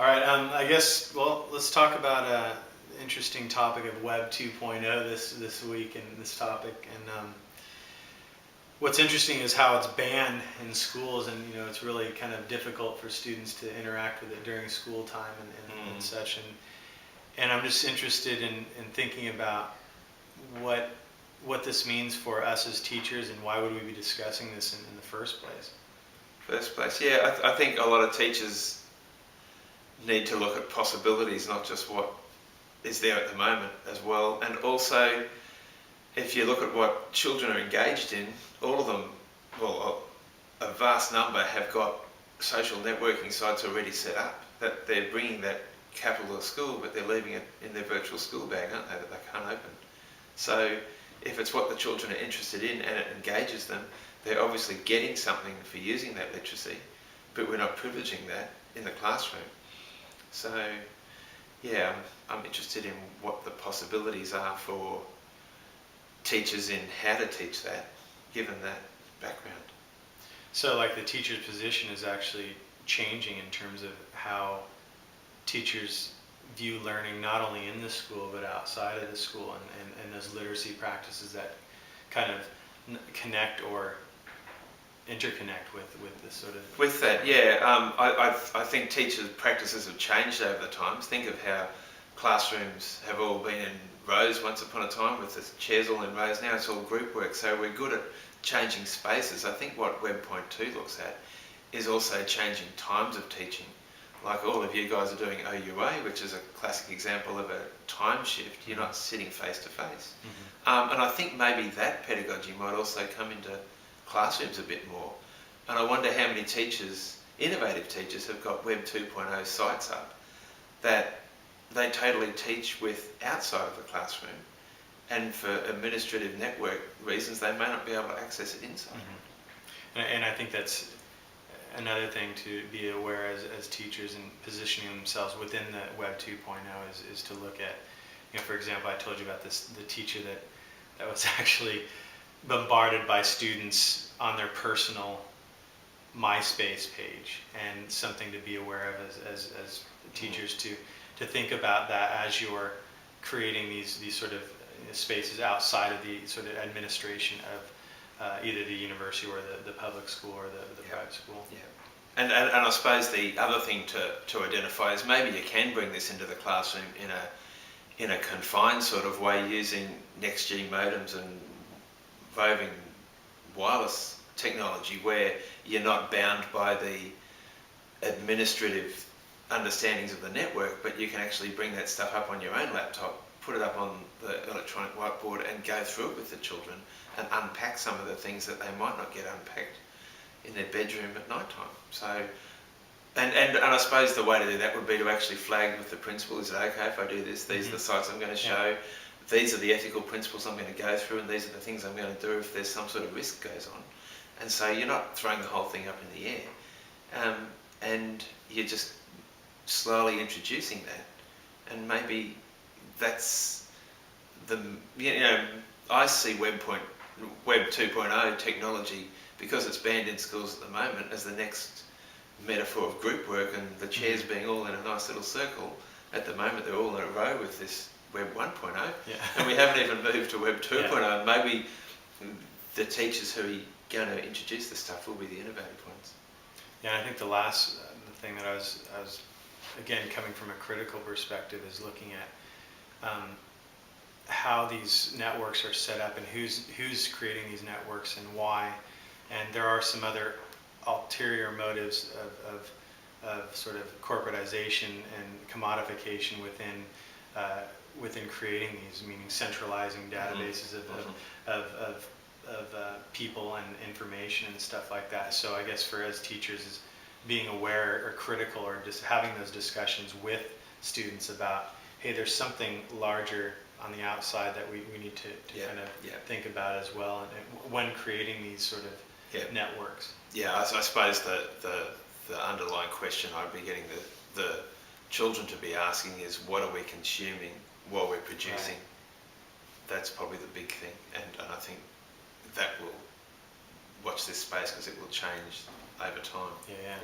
All right, I guess, well, let's talk about an interesting topic of Web 2.0 this week and this topic. And what's interesting is how it's banned in schools, and it's really kind of difficult for students to interact with it during school time and such. And I'm just interested in thinking about what this means for us as teachers, and why would we be discussing this in the first place? Yeah, I think a lot of teachers need to look at possibilities, not just what is there at the moment as well. And also, if you look at what children are engaged in, all of them, well, a vast number have got social networking sites already set up, that they're bringing that capital to school, but they're leaving it in their virtual school bag, aren't they, that they can't open. So if it's what the children are interested in and it engages them, they're obviously getting something for using that literacy, but we're not privileging that in the classroom. So yeah, I'm interested in what the possibilities are for teachers in how to teach that, given that background. So like the teacher's position is actually changing in terms of how teachers view learning, not only in the school but outside of the school, and those literacy practices that kind of connect or interconnect with this sort of... With that, yeah, I think teachers' practices have changed over the times. Think of how classrooms have all been in rows once upon a time, with the chairs all in rows. Now it's all group work, so we're good at changing spaces. I think what Web.2 looks at is also changing times of teaching. Like all of you guys are doing OUA, which is a classic example of a time shift. You're not sitting face to face. And I think maybe that pedagogy might also come into classrooms a bit more. And I wonder how many teachers, innovative teachers, have got Web 2.0 sites up that they totally teach with outside of the classroom, and for administrative network reasons they may not be able to access it inside. And I think that's another thing to be aware as teachers, and positioning themselves within the Web 2.0 is to look at, for example, I told you about the teacher that was actually bombarded by students on their personal MySpace page, and something to be aware of as teachers to think about that as you're creating these sort of spaces outside of the sort of administration of either the university or the public school or the private school. Yeah. And I suppose the other thing to identify is maybe you can bring this into the classroom in a confined sort of way, using NextG modems and roving wireless technology, where you're not bound by the administrative understandings of the network, but you can actually bring that stuff up on your own laptop, put it up on the electronic whiteboard and go through it with the children and unpack some of the things that they might not get unpacked in their bedroom at night time. So, and I suppose the way to do that would be to actually flag with the principal, is it okay if I do this? These are the sites I'm going to show. These are the ethical principles I'm going to go through, and these are the things I'm going to do if there's some sort of risk goes on. And so you're not throwing the whole thing up in the air, and you're just slowly introducing that. And maybe that's I see Web 2.0 technology, because it's banned in schools at the moment, as the next metaphor of group work, and the chairs being all in a nice little circle. At the moment they're all in a row with this Web 1.0, and we haven't even moved to Web 2.0. Maybe the teachers who are going to introduce this stuff will be the innovative ones. Yeah, I think the thing that I was again, coming from a critical perspective, is looking at how these networks are set up and who's creating these networks and why. And there are some other ulterior motives of sort of corporatization and commodification within creating these, meaning centralizing databases of people and information and stuff like that. So I guess for as teachers, is being aware or critical, or just having those discussions with students about, hey, there's something larger on the outside that we need to kind of think about as well, and when creating these sort of networks. Yeah, I suppose the underlying question I'd be getting the children to be asking is, what are we consuming while we're producing? Right. That's probably the big thing, and I think that will watch this space, because it will change over time. Yeah.